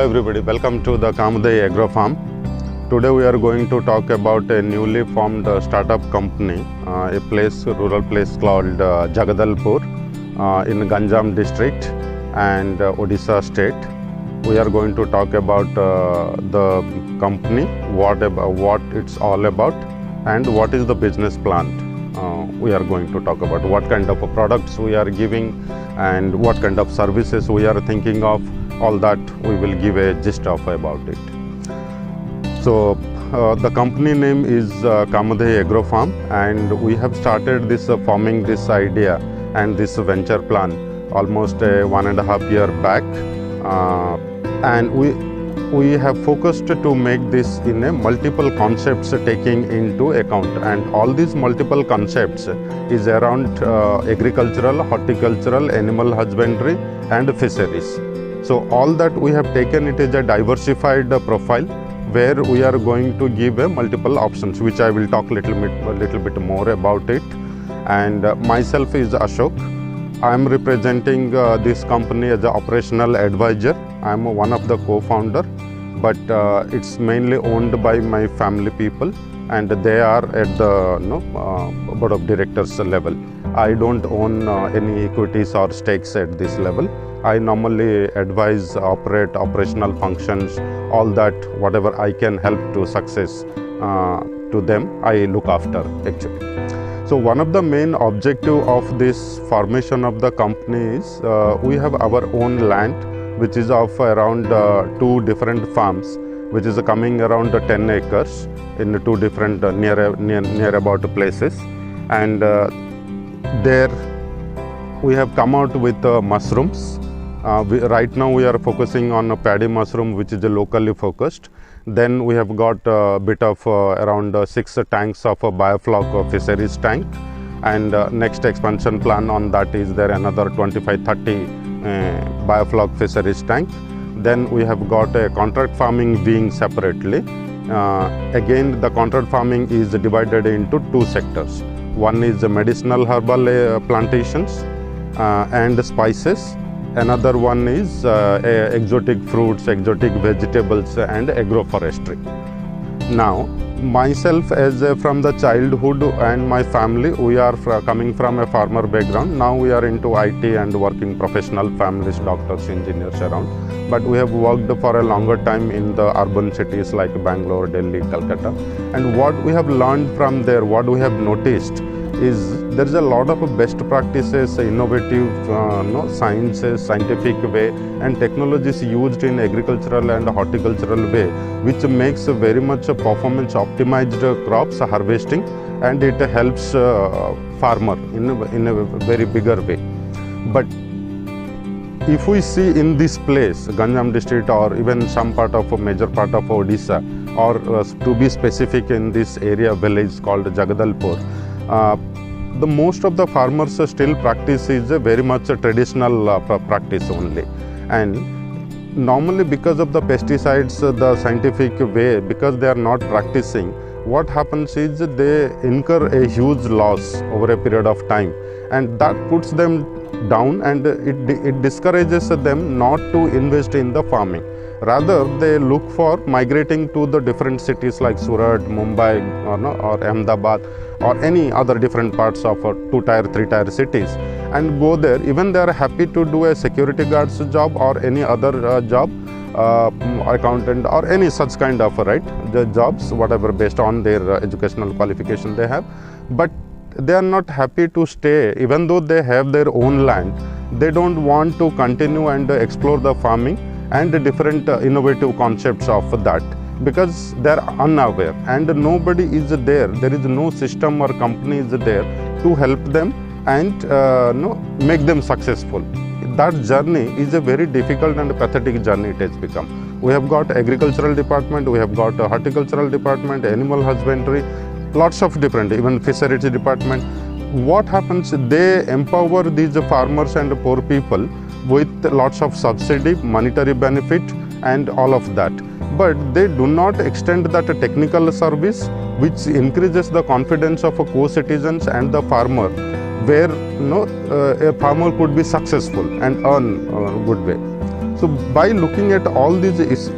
everybody, welcome to the Kamadhei Agro farm. Today we are going to talk about a newly formed startup company, a rural place called Jagadalpur in Ganjam district and Odisha state. We are going to talk about the company, what it's all about and what is the business plan. We are going to talk about what kind of products we are giving and what kind of services we are thinking of. All that we will give a gist of about it. So the company name is Kamadhei Agro farm, and we have started this farming this idea and this venture plan almost 1.5 years back, and we have focused to make this in a multiple concepts taking into account, and all these multiple concepts is around agricultural, horticultural, animal husbandry and fisheries. So all that we have taken it is a diversified profile where we are going to give multiple options, which I will talk a little bit more about it. And myself is Ashok. I am representing this company as an operational advisor. I am one of the co-founder, but it's mainly owned by my family people, and they are at the board of directors level. I don't own any equities or stakes at this level. I normally advise, operate operational functions, all that, whatever I can help to success to them, I look after actually. So one of the main objective of this formation of the company is we have our own land, which is of around 2 different farms, which is coming around 10 acres in 2 different near about places. And there we have come out with mushrooms. Right now we are focusing on a paddy mushroom, which is locally focused. Then we have got a bit of around 6 tanks of a biofloc fisheries tank, and next expansion plan on that is there another 25-30 biofloc fisheries tank. Then we have got a contract farming wing separately. Again, the contract farming is divided into 2 sectors. One is the medicinal herbal plantations and spices. Another one is exotic fruits, exotic vegetables and agroforestry. Now, myself as from the childhood and my family, we are coming from a farmer background. Now we are into IT and working professional families, doctors, engineers around. But we have worked for a longer time in the urban cities like Bangalore, Delhi, Calcutta. And what we have learned from there, what we have noticed is there is a lot of best practices, innovative sciences, scientific way and technologies used in agricultural and horticultural way, which makes very much performance optimized crops harvesting, and it helps farmer in a very bigger way. But if we see in this place, Ganjam district or even some part of a major part of Odisha, or to be specific in this area village called Jagadalpur, the most of the farmers still practice is very much a traditional practice only. And normally because of the pesticides, the scientific way, because they are not practicing, what happens is they incur a huge loss over a period of time, and that puts them down, and it discourages them not to invest in the farming. Rather, they look for migrating to the different cities like Surat, Mumbai or Ahmedabad or any other different parts of 2-tier, 3-tier cities, and go there. Even they are happy to do a security guard's job or any other job, accountant or any such kind of the jobs, whatever based on their educational qualification they have. But they are not happy to stay, even though they have their own land. They don't want to continue and explore the farming and the different innovative concepts of that, because they are unaware and nobody is there. There is no system or company is there to help them and make them successful. That journey is a very difficult and pathetic journey it has become. We have got agricultural department, we have got a horticultural department, animal husbandry, lots of different, even fisheries department. What happens, they empower these farmers and poor people with lots of subsidy, monetary benefit and all of that. But they do not extend that technical service which increases the confidence of co-citizens and the farmer, where a farmer could be successful and earn a good way. So by looking at all these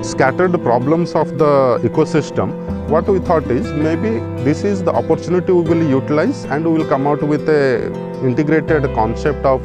scattered problems of the ecosystem, what we thought is maybe this is the opportunity we will utilize, and we will come out with a integrated concept of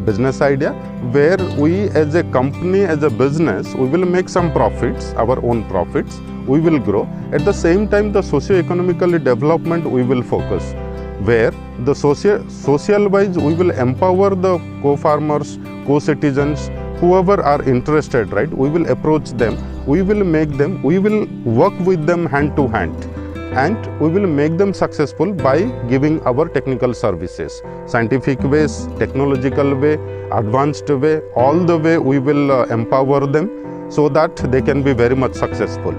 business idea, where we as a company, as a business, we will make some profits, our own profits, we will grow. At the same time, the socio-economically development we will focus, where the social wise we will empower the co-farmers, co-citizens, whoever are interested, right? We will approach them, we will make them, we will work with them hand to hand, and we will make them successful by giving our technical services, scientific ways, technological way, advanced way, all the way we will empower them so that they can be very much successful.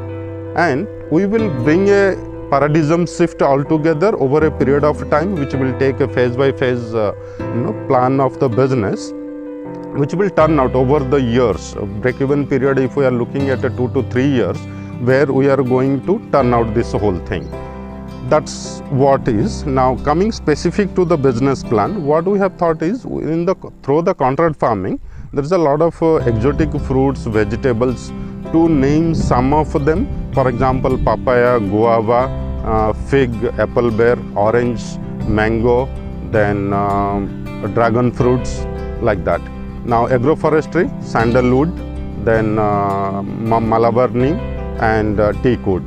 And we will bring a paradigm shift altogether over a period of time, which will take a phase by phase plan of the business, which will turn out over the years. Break-even period, if we are looking at a 2 to 3 years, where we are going to turn out this whole thing. That's what is. Now coming specific to the business plan, what we have thought is, through the contract farming, there is a lot of exotic fruits, vegetables. To name some of them, for example, papaya, guava, fig, apple bear, orange, mango, then dragon fruits, like that. Now agroforestry, sandalwood, then Malabar neem and teak wood,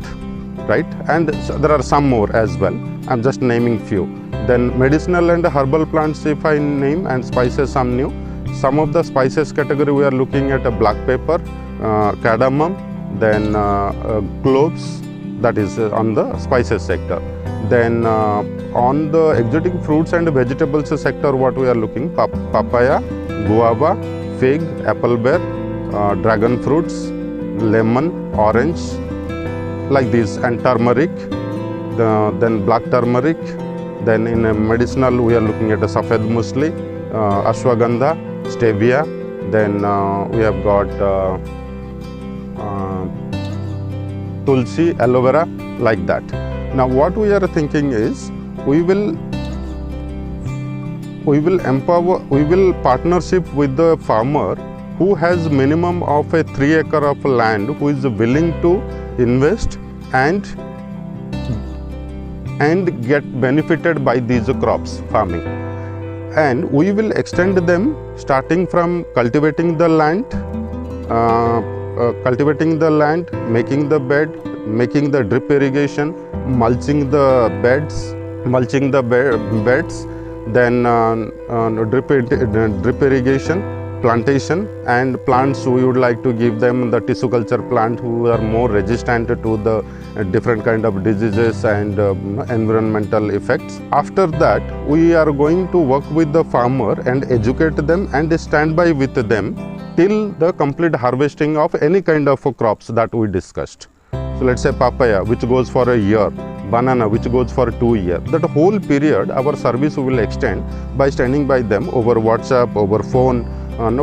right? And so there are some more as well. I'm just naming few. Then medicinal and herbal plants, if I name, and spices, some new. Some of the spices category we are looking at a black pepper, cardamom, then cloves, that is on the spices sector. Then on the exotic fruits and vegetables sector, what we are looking, papaya, guava, fig, apple bear, dragon fruits, lemon, orange, like this, and turmeric, then black turmeric. Then in a medicinal we are looking at a safed musli, ashwagandha, stevia. Then we have got tulsi, aloe vera, like that. Now what we are thinking is, we will empower, we will partnership with the farmer who has minimum of a 3 acre of land, who is willing to invest and get benefited by these crops farming. And we will extend them starting from cultivating the land, making the bed, making the drip irrigation, mulching the beds, then drip irrigation, plantation, and plants we would like to give them the tissue culture plant who are more resistant to the different kind of diseases and environmental effects. After that, we are going to work with the farmer and educate them and stand by with them till the complete harvesting of any kind of crops that we discussed. So let's say papaya, which goes for a year, banana, which goes for 2 years. That whole period our service will extend by standing by them over WhatsApp, over phone,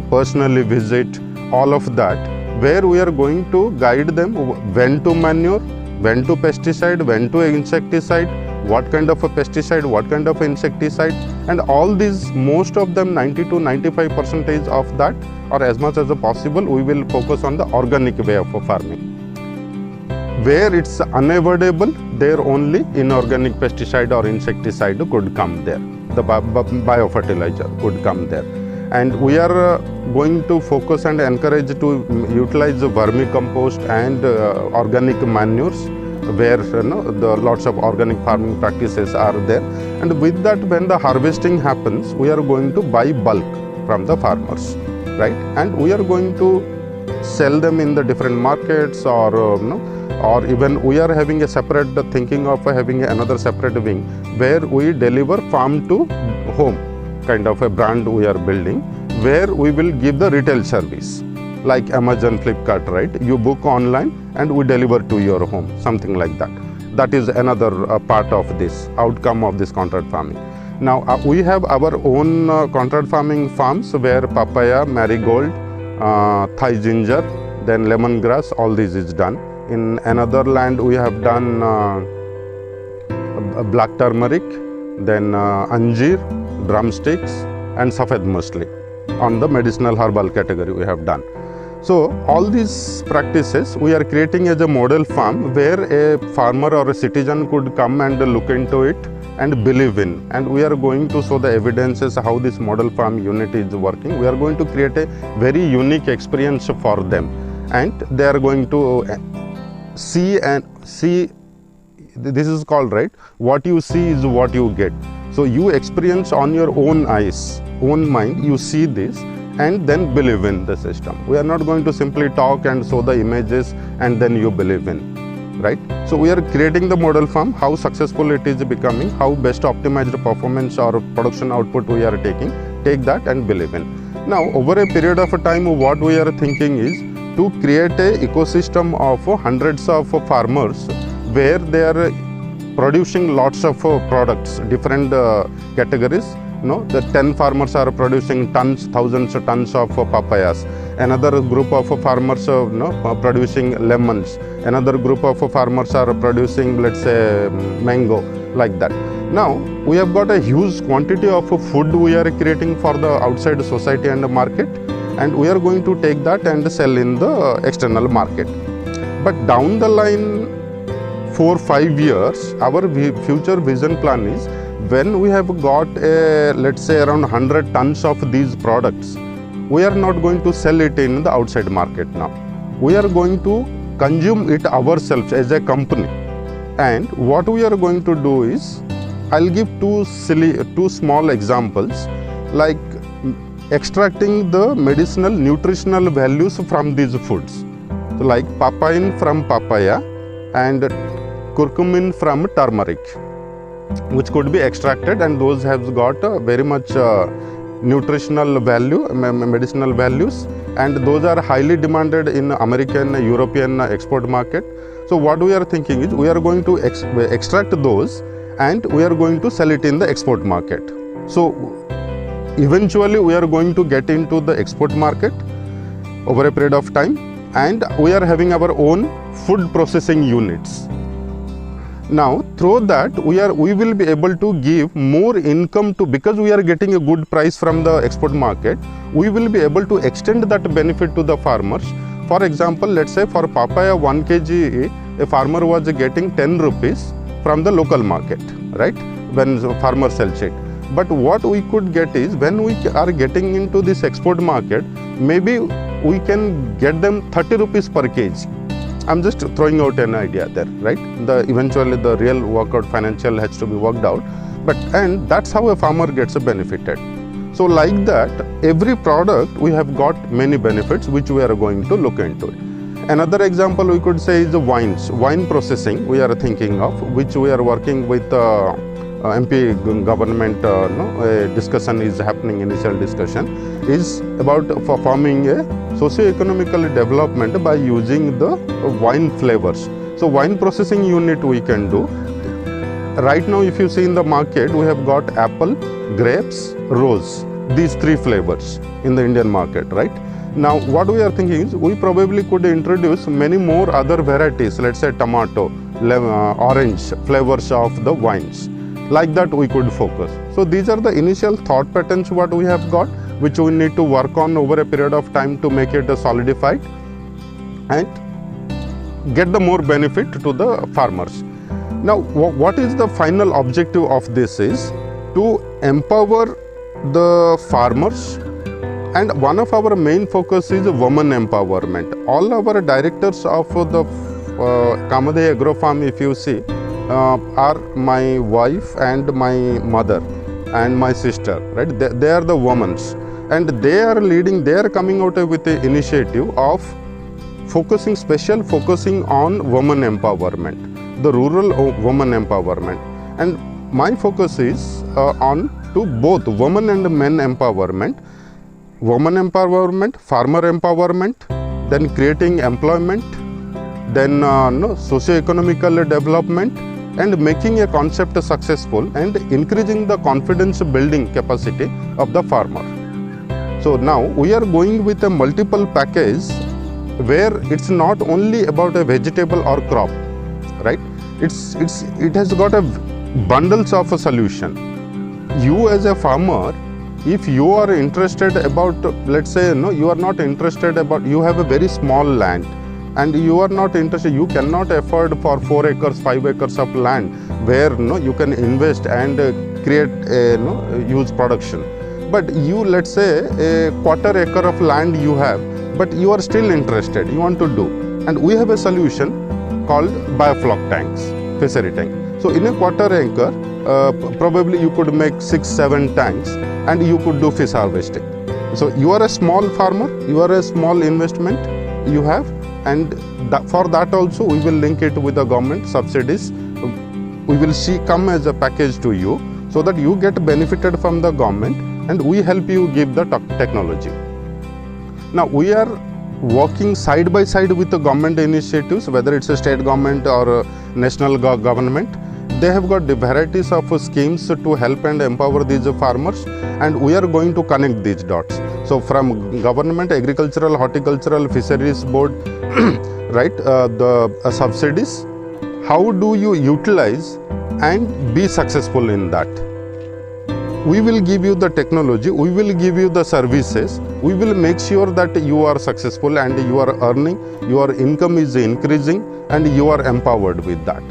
personally visit, all of that, where we are going to guide them when to manure, when to pesticide, when to insecticide, what kind of a pesticide, what kind of insecticide, and all these, most of them 90 to 95% of that, or as much as possible, we will focus on the organic way of farming. Where it's unavoidable, there only inorganic pesticide or insecticide could come there, the biofertilizer could come there. And we are going to focus and encourage to utilize the vermicompost and organic manures, where the lots of organic farming practices are there. And with that, when the harvesting happens, we are going to buy bulk from the farmers, right? And we are going to sell them in the different markets, or even we are having a separate thinking of having another separate wing where we deliver farm to home kind of a brand we are building, where we will give the retail service like Amazon, Flipkart, right? You book online and we deliver to your home, something like that. That is another part of this outcome of this contract farming. Now we have our own contract farming farms where papaya, marigold, Thai ginger, then lemongrass, all this is done. In another land we have done black turmeric, then anjeer, drumsticks, and safed musli. on the medicinal herbal category we have done. So all these practices we are creating as a model farm where a farmer or a citizen could come and look into it and believe in, and we are going to show the evidences how this model farm unit is working. We are going to create a very unique experience for them, and they are going to see, this is called, right, what you see is what you get. So you experience on your own eyes, own mind, you see this and then believe in the system. We are not going to simply talk and show the images and then you believe in, right? So we are creating the model farm, how successful it is becoming, how best optimized performance or production output we are taking, take that and believe in. Now over a period of time, what we are thinking is to create a ecosystem of hundreds of farmers where they are producing lots of products, different categories. The 10 farmers are producing tons, thousands of tons of papayas. Another group of farmers producing lemons. Another group of farmers are producing, let's say, mango, like that. Now we have got a huge quantity of food we are creating for the outside society and the market, and we are going to take that and sell in the external market. But down the line, 4-5 years, our future vision plan is, when we have got let's say around 100 tons of these products, we are not going to sell it in the outside market now. We are going to consume it ourselves as a company. And what we are going to do is, I'll give two small examples, like extracting the medicinal nutritional values from these foods. So like papain from papaya and curcumin from turmeric, which could be extracted, and those have got very much nutritional value, medicinal values, and those are highly demanded in American, European export market. So what we are thinking is, we are going to extract those and we are going to sell it in the export market. So eventually we are going to get into the export market over a period of time, and we are having our own food processing units. Now through that we will be able to give more income to, because we are getting a good price from the export market, we will be able to extend that benefit to the farmers. For example, let's say for papaya 1 kg, a farmer was getting 10 rupees from the local market, right, when the farmer sells it. But what we could get is, when we are getting into this export market, maybe we can get them 30 rupees per kg. I'm just throwing out an idea there, right? Eventually the real workout financial has to be worked out, and that's how a farmer gets benefited. So like that, every product we have got many benefits which we are going to look into. Another example we could say is the wine processing we are thinking of, which we are working with MP government. A discussion is happening, initial discussion is about performing a socio-economical development by using the wine flavors. So wine processing unit we can do. Right now if you see in the market, we have got apple, grapes, rose, these 3 flavors in the Indian market, right? Now what we are thinking is, we probably could introduce many more other varieties, let's say tomato, orange flavors of the wines. Like that we could focus. So these are the initial thought patterns what we have got, which we need to work on over a period of time to make it solidified and get the more benefit to the farmers. Now what is the final objective of this is to empower the farmers, and one of our main focus is women empowerment. All our directors of the Kamadhei Agro farm, if you see, are my wife and my mother and my sister, right? They are the women, and they are leading, they are coming out with the initiative of focusing on women empowerment, the rural women empowerment. And my focus is on to both women and men empowerment, farmer empowerment, then creating employment, then socio-economical development, and making a concept successful and increasing the confidence building capacity of the farmer. So now we are going with a multiple package where it's not only about a vegetable or crop, right? It has got a bundles of a solution. You as a farmer, if you are interested about, let's say, no, you are not interested about, you have a very small land and you are not interested, you cannot afford for 4 acres, 5 acres of land where you can invest and create a huge production. But you, let's say, a quarter acre of land you have, but you are still interested, you want to do. And we have a solution called biofloc tanks, fishery tank. So in a quarter acre, probably you could make 6-7 tanks and you could do fish harvesting. So you are a small farmer, you are a small investment you have, and for that also we will link it with the government subsidies. We will come as a package to you so that you get benefited from the government and we help you give the technology. Now we are working side by side with the government initiatives, whether it's a state government or a national government. They have got the varieties of schemes to help and empower these farmers, and we are going to connect these dots. So from government, agricultural, horticultural, fisheries board, right, the subsidies, how do you utilize and be successful in that? We will give you the technology, we will give you the services, we will make sure that you are successful and you are earning, your income is increasing and you are empowered with that.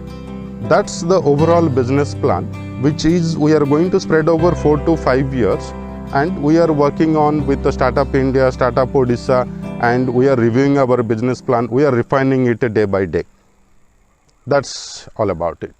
That's the overall business plan, which is we are going to spread over 4 to 5 years, and we are working on with the Startup India, Startup Odisha, and we are reviewing our business plan. We are refining it day by day. That's all about it.